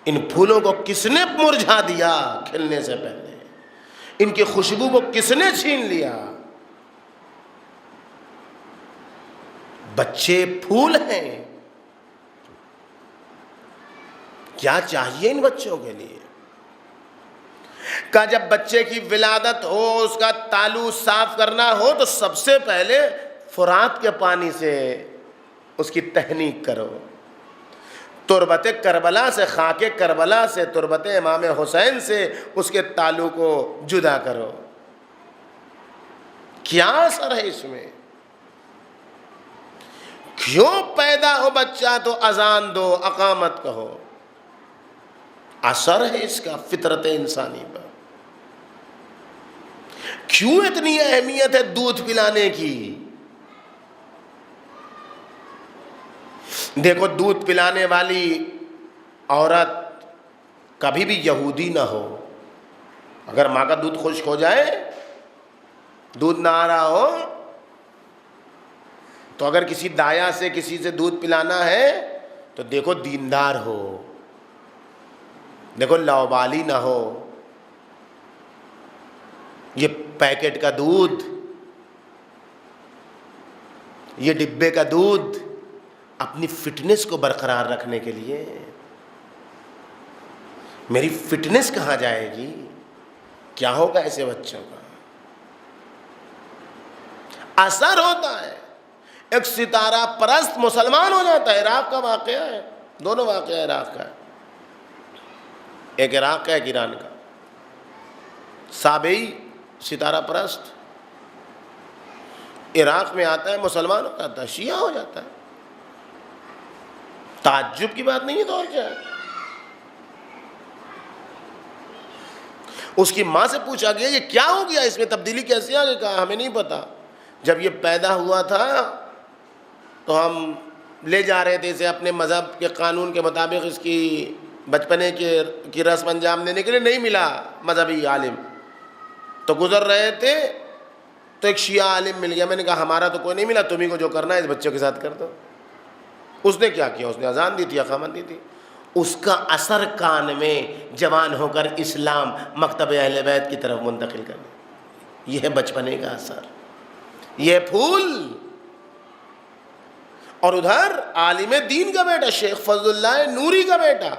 [SPEAKER 1] ان پھولوں کو کس نے مرجھا دیا کھلنے سے پہلے؟ ان کی خوشبو کو کس نے چھین لیا؟ بچے پھول ہیں، کیا چاہیے ان بچوں کے لیے؟ کہ جب بچے کی ولادت ہو، اس کا تالو صاف کرنا ہو تو سب سے پہلے فرات کے پانی سے اس کی تہنیک کرو، تربت کربلا سے، خاک کربلا سے، تربت امام حسین سے اس کے تالو کو جدا کرو۔ کیا اثر ہے اس میں؟ کیوں پیدا ہو بچہ تو اذان دو، اقامت کہو؟ اثر ہے اس کا فطرت انسانی پر۔ کیوں اتنی اہمیت ہے دودھ پلانے کی؟ دیکھو، دودھ پلانے والی عورت کبھی بھی یہودی نہ ہو۔ اگر ماں کا دودھ خشک ہو جائے، دودھ نہ آ رہا ہو، تو اگر کسی دایا سے، کسی سے دودھ پلانا ہے تو دیکھو دیندار ہو، دیکھو لاؤبالی نہ ہو۔ یہ پیکٹ کا دودھ، یہ ڈبے کا دودھ اپنی فٹنس کو برقرار رکھنے کے لیے، میری فٹنس کہاں جائے گی؟ کیا ہوگا ایسے بچوں کا؟ اثر ہوتا ہے۔ ایک ستارہ پرست مسلمان ہو جاتا ہے۔ عراق کا واقعہ ہے، دونوں واقعہ عراق کا ہے، ایک عراق کا ایک ایران کا۔ سابئی ستارہ پرست عراق میں آتا ہے، مسلمان ہو جاتا ہے، شیعہ ہو جاتا ہے۔ تعجب کی بات نہیں ہے تو اور کیا ہے؟ اس کی ماں سے پوچھا گیا یہ کیا ہو گیا، اس میں تبدیلی کیسے آ گئی؟ کہا ہمیں نہیں پتا، جب یہ پیدا ہوا تھا تو ہم لے جا رہے تھے اسے اپنے مذہب کے قانون کے مطابق اس کی بچپنے کی رسم انجام دینے کے لیے، نہیں ملا مذہبی عالم، تو گزر رہے تھے تو ایک شیعہ عالم مل گیا۔ میں نے کہا ہمارا تو کوئی نہیں ملا، تمہیں کو جو کرنا ہے اس بچوں کے ساتھ کر دو۔ اس نے کیا کیا؟ اس نے اذان دی تھی، اقامت دی تھی۔ اس کا اثر کان میں جوان ہو کر اسلام مکتب اہل بیت کی طرف منتقل کر دیا۔ یہ ہے بچپنے کا اثر، یہ پھول۔ اور ادھر عالم دین کا بیٹا شیخ فضل اللہ نوری کا بیٹا،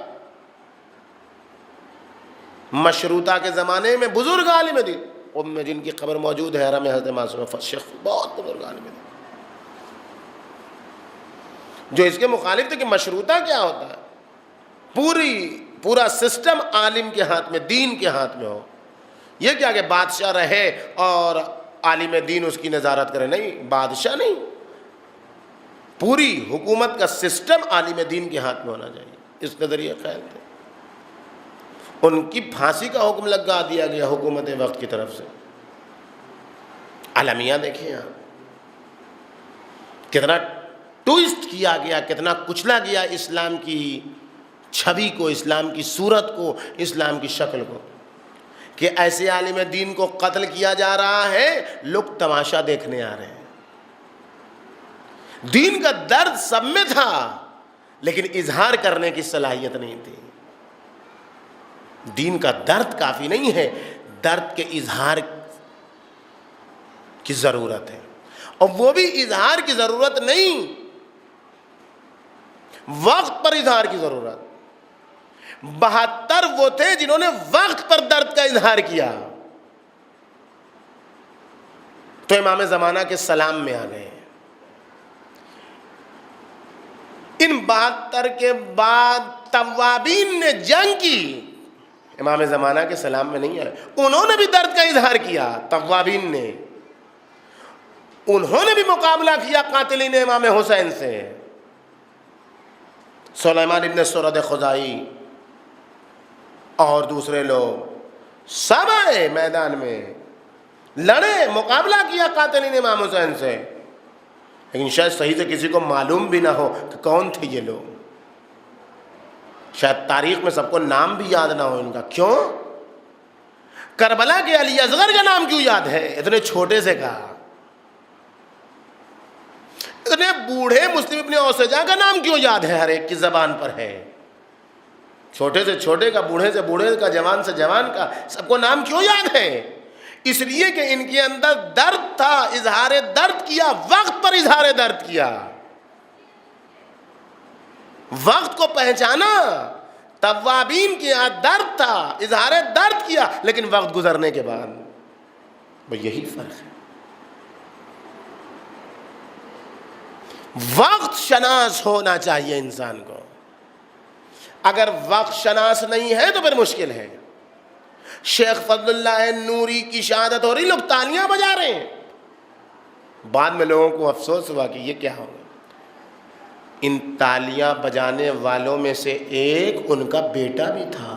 [SPEAKER 1] مشروطہ کے زمانے میں بزرگ عالم دین، ان میں جن کی قبر موجود ہے حرم حضرت معصومہ، شیخ بہت بزرگ عالم دین، جو اس کے مخالف تھے کہ مشروطہ کیا ہوتا ہے، پورا سسٹم عالم کے ہاتھ میں، دین کے ہاتھ میں ہو۔ یہ کیا کہ بادشاہ رہے اور عالم دین اس کی نظارت کرے؟ نہیں، بادشاہ نہیں، پوری حکومت کا سسٹم عالم دین کے ہاتھ میں ہونا چاہیے، اس نظریہ خیال تھے۔ ان کی پھانسی کا حکم لگا دیا گیا حکومت وقت کی طرف سے۔ المیہ دیکھیں آپ، کتنا ٹوئسٹ کیا گیا، کتنا کچلا گیا اسلام کی چھوی کو، اسلام کی صورت کو، اسلام کی شکل کو، کہ ایسے عالم دین کو قتل کیا جا رہا ہے، لوگ تماشا دیکھنے آ رہے ہیں۔ دین کا درد سب میں تھا لیکن اظہار کرنے کی صلاحیت نہیں تھی۔ دین کا درد کافی نہیں ہے، درد کے اظہار کی ضرورت ہے، اور وہ بھی اظہار کی ضرورت نہیں وقت پر اظہار کی ضرورت. 72 وہ تھے جنہوں نے وقت پر درد کا اظہار کیا. تو امام زمانہ کے سلام میں آ گئے. ان 72 کے بعد توابین نے جنگ کی. امام زمانہ کے سلام میں نہیں آئے. انہوں نے بھی درد کا اظہار کیا. توابین نے, انہوں نے بھی مقابلہ کیا قاتلین امام حسین سے. سلیمان ابن سرد خزائی اور دوسرے لوگ سب آئے میدان میں, لڑے, مقابلہ کیا قاتلین امام حسین سے. لیکن شاید صحیح سے کسی کو معلوم بھی نہ ہو کہ کون تھے یہ لوگ. شاید تاریخ میں سب کو نام بھی یاد نہ ہو ان کا. کیوں؟ کربلا کے علی اصغر کا نام کیوں یاد ہے اتنے چھوٹے سے کا؟ اتنے بوڑھے مسلم ابن اوسجا کا نام کیوں یاد ہے؟ ہر ایک کی زبان پر ہے. چھوٹے سے چھوٹے کا, بوڑھے سے بوڑھے کا, جوان سے جوان کا, سب کو نام کیوں یاد ہے؟ اس لیے کہ ان کے اندر درد تھا, اظہار درد کیا, وقت پر اظہار درد کیا, وقت کو پہچانا. توابین کے یہاں درد تھا, اظہار درد کیا, لیکن وقت گزرنے کے بعد. یہی فرق ہے. وقت شناس ہونا چاہیے انسان کو. اگر وقت شناس نہیں ہے تو پھر مشکل ہے. شیخ فضل اللہ نوری کی شہادت ہو رہی, لوگ تالیاں بجا رہے ہیں. بعد میں لوگوں کو افسوس ہوا کہ یہ کیا ہوگا. ان تالیاں بجانے والوں میں سے ایک ان کا بیٹا بھی تھا.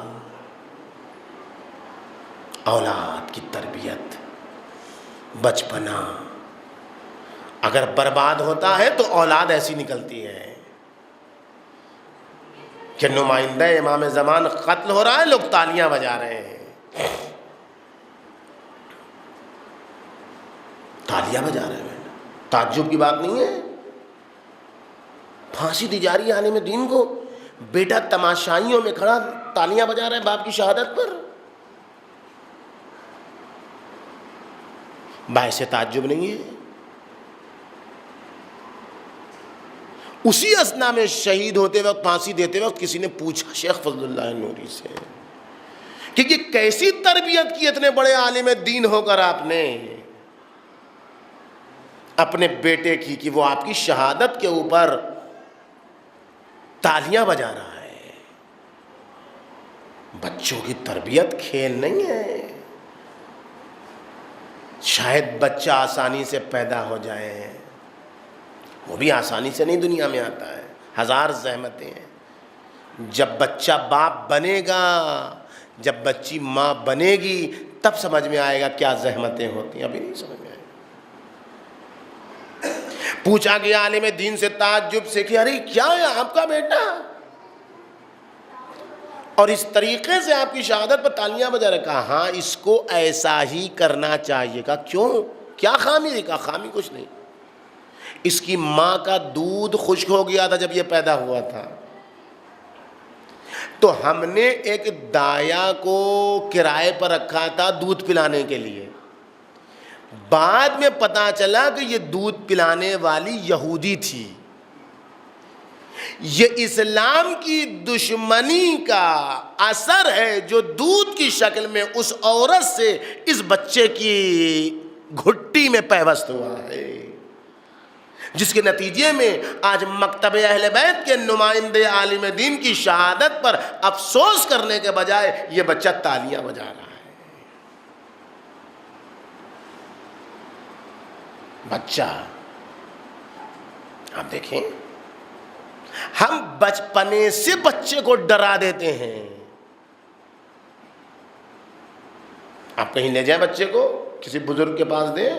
[SPEAKER 1] اولاد کی تربیت, بچپنا اگر برباد ہوتا ہے تو اولاد ایسی نکلتی ہے کہ نمائندہ امام زمان قتل ہو رہا ہے, لوگ تالیاں بجا رہے ہیں. تالیاں بجا رہے ہیں, تعجب کی بات نہیں ہے. پھانسی دی جا رہی ہے عالم دین کو, بیٹا تماشائیوں میں کھڑا تالیاں بجا رہا ہے باپ کی شہادت پر. باعث تعجب نہیں ہے. اسی اثنا میں شہید ہوتے وقت, پھانسی دیتے وقت کسی نے پوچھا شیخ فضل اللہ نوری سے کہ یہ کیسی تربیت کی اتنے بڑے عالم دین ہو کر آپ نے اپنے بیٹے کی, کہ وہ آپ کی شہادت کے اوپر تالیاں بجا رہا ہے. بچوں کی تربیت کھیل نہیں ہے. شاید بچہ آسانی سے پیدا ہو جائے, وہ بھی آسانی سے نہیں دنیا میں آتا ہے, ہزار زحمتیں ہیں. جب بچہ باپ بنے گا, جب بچی ماں بنے گی, تب سمجھ میں آئے گا کیا زحمتیں ہوتی ہیں. ابھی نہیں سمجھ میں آئے. پوچھا گیا عالم دین سے تعجب سے کہ ارے کیا ہے آپ کا بیٹا, اور اس طریقے سے آپ کی شہادت پر تالیاں بجا رہے. کہا ہاں اس کو ایسا ہی کرنا چاہیے. کہا کیوں, کیا خامی ہے؟ کہا خامی کچھ نہیں, اس کی ماں کا دودھ خشک ہو گیا تھا جب یہ پیدا ہوا تھا, تو ہم نے ایک دایا کو کرائے پر رکھا تھا دودھ پلانے کے لیے. بعد میں پتا چلا کہ یہ دودھ پلانے والی یہودی تھی. یہ اسلام کی دشمنی کا اثر ہے جو دودھ کی شکل میں اس عورت سے اس بچے کی گھٹی میں پیوست ہوا ہے, جس کے نتیجے میں آج مکتب اہل بیت کے نمائندے عالم دین کی شہادت پر افسوس کرنے کے بجائے یہ بچہ تالیاں بجا رہا ہے. بچہ, آپ دیکھیں, ہم بچپنے سے بچے کو ڈرا دیتے ہیں. آپ کہیں لے جائیں بچے کو, کسی بزرگ کے پاس دیں,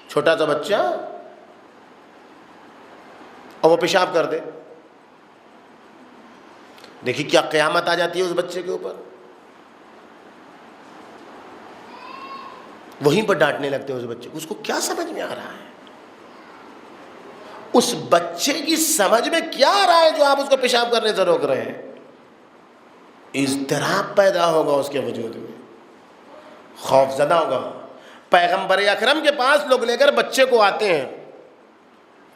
[SPEAKER 1] چھوٹا سا بچہ, اور وہ پیشاب کر دے, دیکھیے کیا قیامت آ جاتی ہے اس بچے کے اوپر. وہیں پر ڈانٹنے لگتے ہیں اس بچے کو. اس کو کیا سمجھ میں آ رہا ہے؟ اس بچے کی سمجھ میں کیا آ رہا ہے جو آپ اس کو پیشاب کرنے سے روک رہے ہیں؟ اضطراب پیدا ہوگا اس کے وجود میں, خوف زدہ ہوگا. پیغمبر اکرم کے پاس لوگ لے کر بچے کو آتے ہیں,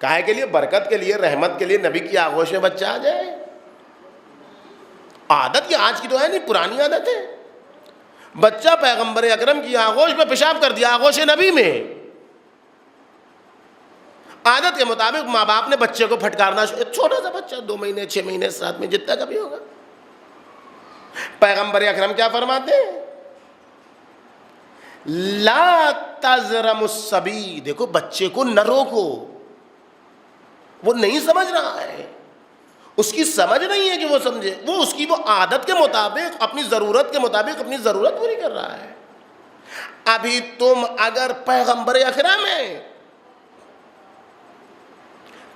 [SPEAKER 1] کاہے کے لیے؟ برکت کے لیے، رحمت کے لیے، نبی کی آغوش میں بچہ آ جائے. عادت یہ آج کی تو ہے نہیں، پرانی عادت ہے. بچہ پیغمبر اکرم کی آغوش میں پیشاب کر دیا، آغوش نبی میں. عادت کے مطابق ماں باپ نے بچے کو پھٹکارنا، چھوٹا سا بچہ 2 مہینے 6 مہینے 7 مہینے جتنا کا بھی ہوگا. پیغمبر اکرم کیا فرماتے ہیں؟ لا تزرم الصبی. دیکھو بچے کو نہ روکو، وہ نہیں سمجھ رہا ہے، اس کی سمجھ نہیں ہے کہ وہ سمجھے، وہ اس کی وہ عادت کے مطابق اپنی ضرورت کے مطابق اپنی ضرورت پوری کر رہا ہے. ابھی تم اگر پیغمبر اکرم ہیں،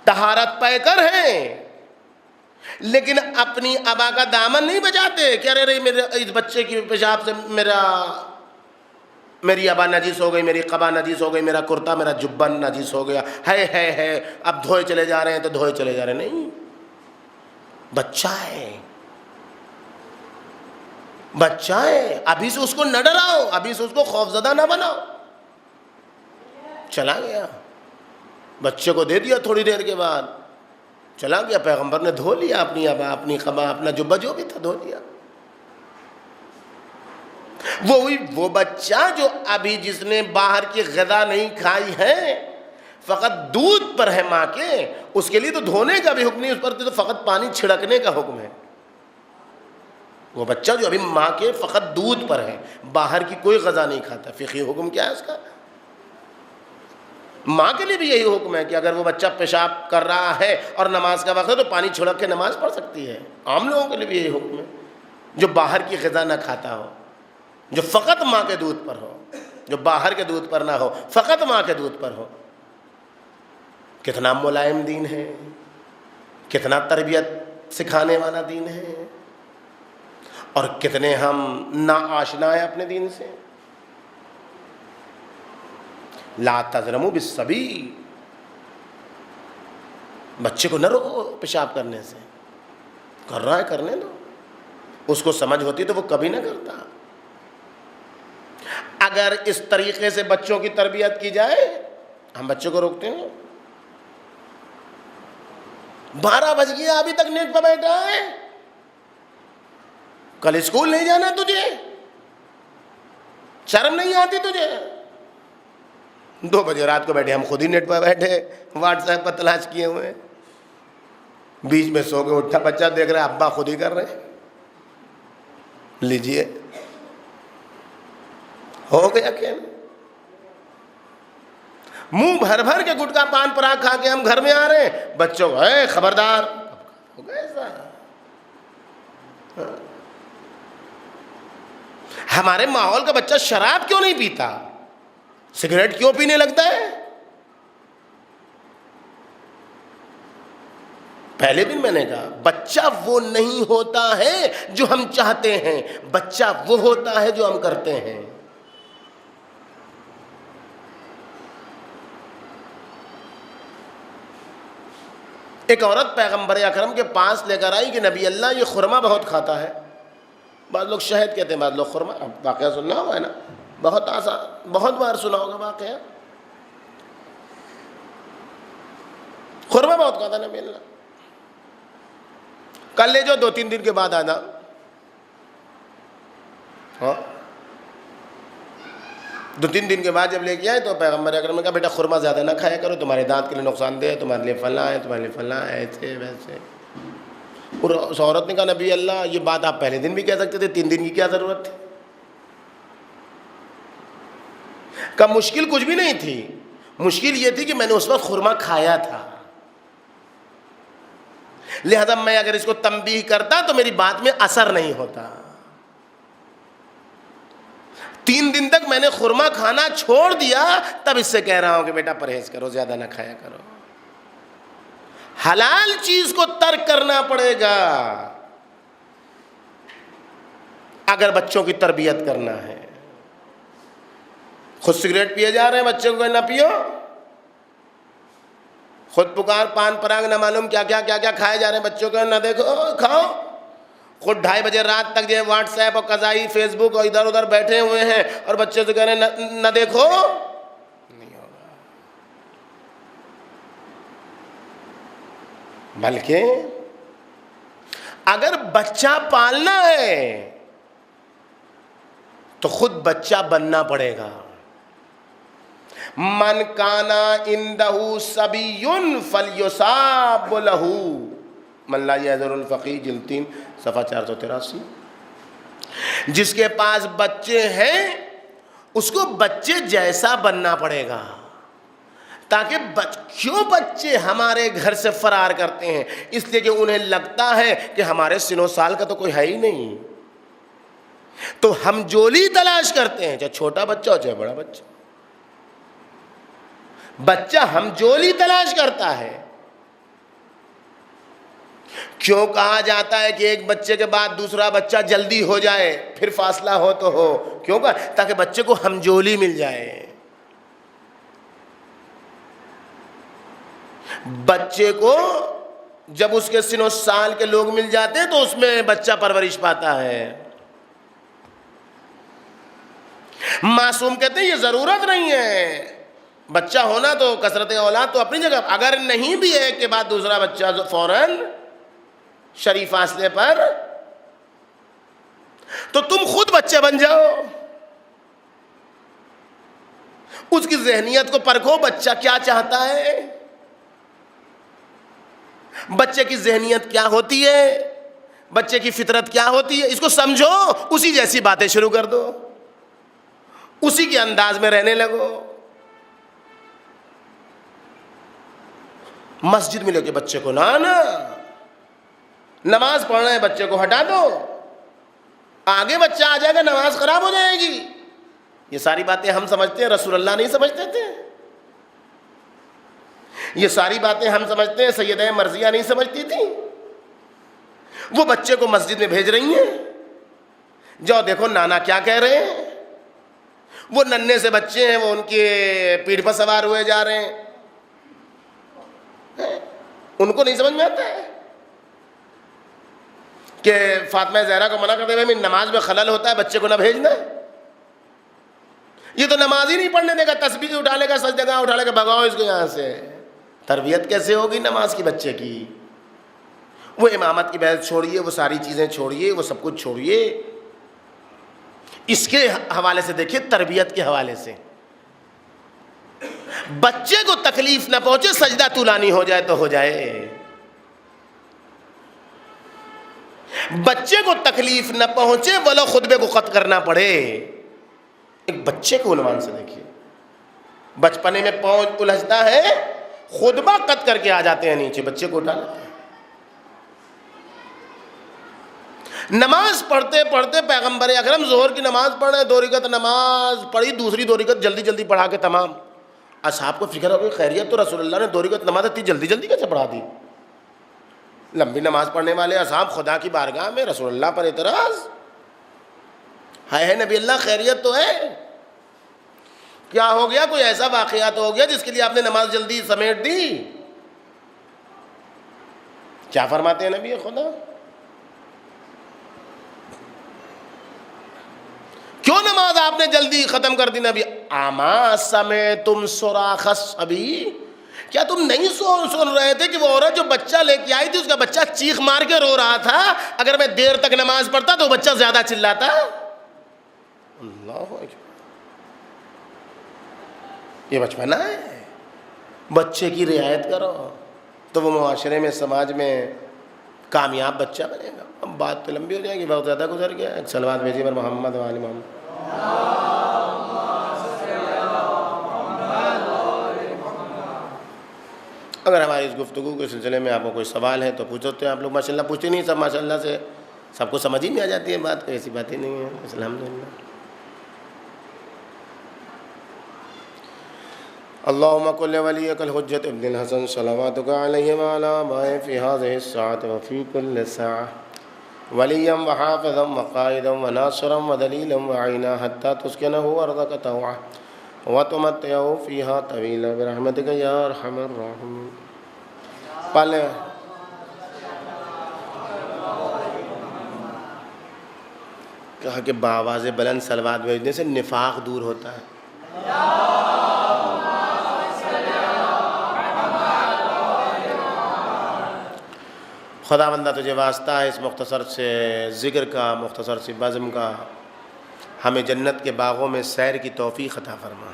[SPEAKER 1] طہارت پے کر ہیں، لیکن اپنی ابا کا دامن نہیں بچاتے کہ ارے میرے اس بچے کی پیشاب سے میری ابا نجیس ہو گئی، میری قبا نجیس ہو گئی، میرا کرتا میرا جبن نجیس ہو گیا ہے، اب دھوئے چلے جا رہے ہیں تو دھوئے چلے جا رہے ہیں. نہیں، بچہ ہے، بچہ ہے، ابھی سے اس کو نہ ڈراؤ، ابھی سے اس کو خوفزدہ نہ بناؤ. چلا گیا، بچے کو دے دیا، تھوڑی دیر کے بعد چلا گیا. پیغمبر نے دھو لیا اپنی ابا، اپنی قبا، اپنا جبہ جو بھی تھا دھو لیا. وہ بچہ جو ابھی جس نے باہر کی غذا نہیں کھائی ہے، فقط دودھ پر ہے ماں کے، اس کے لیے تو دھونے کا بھی حکم نہیں، اس پر تو فقط پانی چھڑکنے کا حکم ہے. وہ بچہ جو ابھی ماں کے فقط دودھ پر ہے، باہر کی کوئی غذا نہیں کھاتا، فقہی حکم کیا ہے اس کا؟ ماں کے لیے بھی یہی حکم ہے کہ اگر وہ بچہ پیشاب کر رہا ہے اور نماز کا وقت ہے تو پانی چھڑک کے نماز پڑھ سکتی ہے. عام لوگوں کے لیے بھی یہی حکم ہے جو باہر کی غذا نہ کھاتا ہو، جو فقط ماں کے دودھ پر ہو، جو باہر کے دودھ پر نہ ہو، فقط ماں کے دودھ پر ہو. کتنا ملائم دین ہے، کتنا تربیت سکھانے والا دین ہے، اور کتنے ہم ناآشنا ہیں اپنے دین سے. لا تزرموا بالصبی. بچے کو نہ روکو پیشاب کرنے سے، کر رہا ہے کرنے دو، اس کو سمجھ ہوتی تو وہ کبھی نہ کرتا. اگر اس طریقے سے بچوں کی تربیت کی جائے، ہم بچوں کو روکتے ہیں. 12 بج گیا ابھی تک نیٹ پہ بیٹھا ہے، کل اسکول نہیں جانا تجھے؟ شرم نہیں آتی تجھے؟ 2 بجے رات کو بیٹھے، ہم خود ہی نیٹ پہ بیٹھے، واٹس ایپ پر تلاش کیے ہوئے ہیں. بیچ میں سو کے اٹھا بچہ، دیکھ رہا ہے ابا خود ہی کر رہے ہیں. لیجئے، ہو گیا کیا؟ منہ بھر بھر کے گٹکا پان پراگ کھا کے ہم گھر میں آ رہے ہیں، بچوں کو اے خبردار. ہو گیا ایسا؟ ہمارے ماحول کا بچہ شراب کیوں نہیں پیتا؟ سگریٹ کیوں پینے لگتا ہے؟ پہلے دن میں نے کہا بچہ وہ نہیں ہوتا ہے جو ہم چاہتے ہیں، بچہ وہ ہوتا ہے جو ہم کرتے ہیں. ایک عورت پیغمبر اکرم کے پاس لے کر آئی کہ نبی اللہ یہ خرما بہت کھاتا ہے. بعض لوگ شہد کہتے ہیں، بعض لوگ خرما. واقعہ سننا ہوگا نا، بہت آسان، بہت بار سنا ہوگا واقعہ. خرما بہت کھاتا نبی اللہ. کل لے جو 2-3 دن کے بعد آنا. ہاں 2-3 دن کے بعد جب لے کے آئے تو پیغمبر اکرم نے کہا بیٹا خرما زیادہ نہ کھایا کرو، تمہارے دانت کے لیے نقصان دہ ہے، تمہارے لیے فلاں ہے، تمہارے لیے فلاں ہے، ایسے ویسے. اور اس عورت نے کہا نبی اللہ یہ بات آپ پہلے دن بھی کہہ سکتے تھے، 3 دن کی کیا ضرورت تھی؟ کہ مشکل کچھ بھی نہیں تھی، مشکل یہ تھی کہ میں نے اس وقت خرما کھایا تھا، لہذا میں اگر اس کو تنبیہ کرتا تو میری بات میں اثر نہیں ہوتا. 3 دن تک میں نے خرما کھانا چھوڑ دیا، تب اس سے کہہ رہا ہوں کہ بیٹا پرہیز کرو، زیادہ نہ کھایا کرو. حلال چیز کو ترک کرنا پڑے گا اگر بچوں کی تربیت کرنا ہے. خود سگریٹ پیے جا رہے ہیں، بچوں کو نہ پیو. خود پکار پان پراگ نہ معلوم کیا کیا کھائے جا رہے ہیں، بچوں کو نہ دیکھو کھاؤ. خود 2:30 بجے رات تک جو واٹس ایپ اور قضائی فیس بک اور ادھر ادھر بیٹھے ہوئے ہیں اور بچوں سے کہہ رہے ہیں نہ دیکھو. نہیں ہوگا. بلکہ اگر بچہ پالنا ہے تو خود بچہ بننا پڑے گا. من کانا عندہ صبی فلیصاب لہ من لا یحضر الفقیہ جلد 3 صفحہ 483. جس کے پاس بچے ہیں اس کو بچے جیسا بننا پڑے گا. تاکہ کیوں بچے ہمارے گھر سے فرار کرتے ہیں؟ اس لیے کہ انہیں لگتا ہے کہ ہمارے سن و سال کا تو کوئی ہے ہی نہیں، تو ہم جولی تلاش کرتے ہیں، چاہے چھوٹا بچہ ہو چاہے بڑا بچہ. بچہ ہم جولی تلاش کرتا ہے. کیوں کہا جاتا ہے کہ ایک بچے کے بعد دوسرا بچہ جلدی ہو جائے، پھر فاصلہ ہو تو ہو؟ کیوں کہا؟ تاکہ بچے کو ہم جولی مل جائے. بچے کو جب اس کے سن و سال کے لوگ مل جاتے ہیں تو اس میں بچہ پرورش پاتا ہے. معصوم کہتے ہیں یہ ضرورت نہیں ہے، بچہ ہونا تو کثرت اولاد تو اپنی جگہ، اگر نہیں بھی ایک کے بعد دوسرا بچہ فوراً شریف فاصلے پر، تو تم خود بچے بن جاؤ. اس کی ذہنیت کو پرکھو، بچہ کیا چاہتا ہے، بچے کی ذہنیت کیا ہوتی ہے، بچے کی فطرت کیا ہوتی ہے، اس کو سمجھو، اسی جیسی باتیں شروع کر دو، اسی کے انداز میں رہنے لگو. مسجد میں لے کے بچے کو نا نماز پڑھنا ہے، بچے کو ہٹا دو، آگے بچہ آ جائے گا نماز خراب ہو جائے گی. یہ ساری باتیں ہم سمجھتے ہیں، رسول اللہ نہیں سمجھتے تھے. یہ ساری باتیں ہم سمجھتے ہیں، سیدہ مرضیہ نہیں سمجھتی تھی. وہ بچے کو مسجد میں بھیج رہی ہیں، جاؤ دیکھو نانا کیا کہہ رہے ہیں. وہ ننھے سے بچے ہیں، وہ ان کے پیٹھ پر سوار ہوئے جا رہے ہیں. ان کو نہیں سمجھ میں آتا ہے کہ فاطمہ زہرا کو منع کرتے ہوئے نماز میں خلل ہوتا ہے، بچے کو نہ بھیجنا. یہ تو نماز ہی نہیں پڑھنے دے گا، تسبیح اٹھا لے گا، سجدہ گاہ اٹھا لے گا، بھگاؤ اس کو یہاں سے. تربیت کیسے ہوگی نماز کی بچے کی؟ وہ امامت کی بحث چھوڑیے، وہ ساری چیزیں چھوڑیے، وہ سب کچھ چھوڑیے. اس کے حوالے سے دیکھیے، تربیت کے حوالے سے بچے کو تکلیف نہ پہنچے، سجدہ طولانی ہو جائے تو ہو جائے. بچے کو تکلیف نہ پہنچے ولو خطبے کو قط کرنا پڑے. ایک بچے کو عنوان سے دیکھیے، بچپنے میں پاؤں الجھتا ہے، خطبہ قط کر کے آ جاتے ہیں نیچے، بچے کو اٹھا لیتے ہیں. نماز پڑھتے پڑھتے پیغمبر اکرم ظہر کی نماز پڑھ رہے، 2 رکعت نماز پڑھی، دوسری 2 رکعت جلدی جلدی پڑھا کے تمام. اصحاب کو فکر ہو گئی، خیریت تو رسول اللہ نے 2 رکعت نماز اتنی جلدی جلدی کیسے پڑھا دی؟ لمبی نماز پڑھنے والے اصحاب خدا کی بارگاہ میں رسول اللہ پر اعتراض، ہے نبی اللہ خیریت تو ہے، کیا ہو گیا؟ کوئی ایسا واقعہ تو ہو گیا جس کے لیے آپ نے نماز جلدی سمیٹ دی؟ کیا فرماتے ہیں نبی خدا؟ کیوں نماز آپ نے جلدی ختم کر دی نبی؟ اما سمعتم صراخ الصبی، کیا تم نہیں سن رہے تھے کہ وہ عورت جو بچہ لے کے آئی تھی اس کا بچہ چیخ مار کے رو رہا تھا؟ اگر میں دیر تک نماز پڑھتا تو بچہ زیادہ چلاتا. اللہ اکبر، یہ بچپنا ہے. بچے کی رعایت کرو تو وہ معاشرے میں، سماج میں کامیاب بچہ بنے گا. اب بات تو لمبی ہو جائے گی، بہت زیادہ گزر گیا. ایک صلوات بھیجیے پر محمد و آل محمد. اگر ہماری اس گفتگو کے سلسلے میں آپ کو کوئی سوال ہے تو پوچھ سکتے ہیں آپ لوگ. ماشاء اللہ پوچھتے نہیں، سب ماشاء اللہ سے سب کو سمجھ ہی میں آ جاتی ہے بات، کوئی ایسی بات ہی نہیں ہے. الحمدللہ. اللهم كل وليك الحجة ابن الحسن صلواتك عليه وعلى آبائه في هذه الساعة وفي كل ساعة وليا وحافظا وقائدا وناصرا ودليلا وعينا حتى تسكنه أرضك طوعا وتمتعه فيها طويلا برحمتك يا أرحم الراحمين. پالے کہا کہ بآواز بلند صلوات بھیجنے سے نفاق دور ہوتا ہے. خداوندہ تجھے واسطہ ہے اس مختصر سے ذکر کا، مختصر سی بزم کا، ہمیں جنت کے باغوں میں سیر کی توفیق عطا فرما۔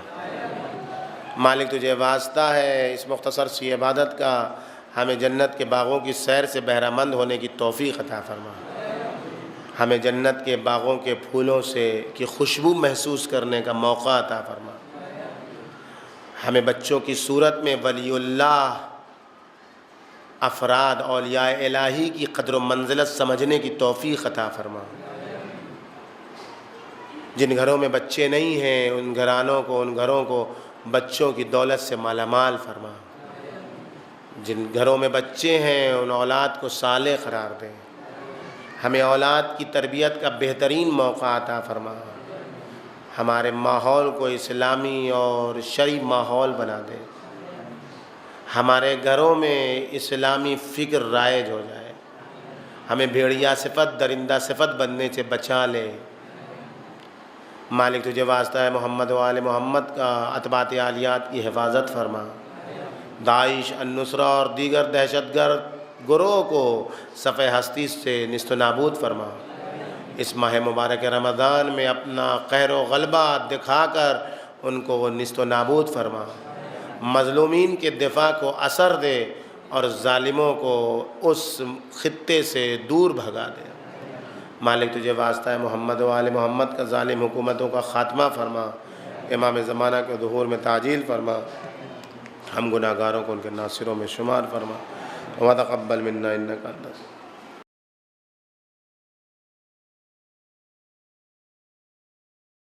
[SPEAKER 1] مالک تجھے واسطہ ہے اس مختصر سی عبادت کا، ہمیں جنت کے باغوں کی سیر سے بہرہ مند ہونے کی توفیق عطا فرما۔ ہمیں جنت کے باغوں کے پھولوں سے کی خوشبو محسوس کرنے کا موقع عطا فرما۔ ہمیں بچوں کی صورت میں ولی اللہ افراد اولیاء الہی کی قدر و منزلت سمجھنے کی توفیق عطا فرما۔ جن گھروں میں بچے نہیں ہیں ان گھرانوں کو، ان گھروں کو بچوں کی دولت سے مالا مال فرما۔ جن گھروں میں بچے ہیں ان اولاد کو صالح قرار دیں۔ ہمیں اولاد کی تربیت کا بہترین موقع عطا فرما۔ ہمارے ماحول کو اسلامی اور شرعی ماحول بنا دے۔ ہمارے گھروں میں اسلامی فکر رائج ہو جائے۔ ہمیں بھیڑیا صفت، درندہ صفت بننے سے بچا لے۔ مالک تجھے واسطہ ہے محمد و آل محمد کا اتباعِ عالیات کی حفاظت فرما۔ داعش، النصرہ اور دیگر دہشت گرد گروہ کو صفحہ ہستی سے نیست و نابود فرما۔ اس ماہ مبارک رمضان میں اپنا قہر و غلبہ دکھا کر ان کو وہ نیست و نابود فرما۔ مظلومین کے دفاع کو اثر دے اور ظالموں کو اس خطے سے دور بھگا دے۔ مالک تجھے واسطہ ہے محمد و آل محمد کا ظالم حکومتوں کا خاتمہ فرما۔ امام زمانہ کے ظہور میں تعجیل فرما۔ ہم گناہ گاروں کو ان کے ناصروں میں شمار فرما۔ وتقبل منا انک انت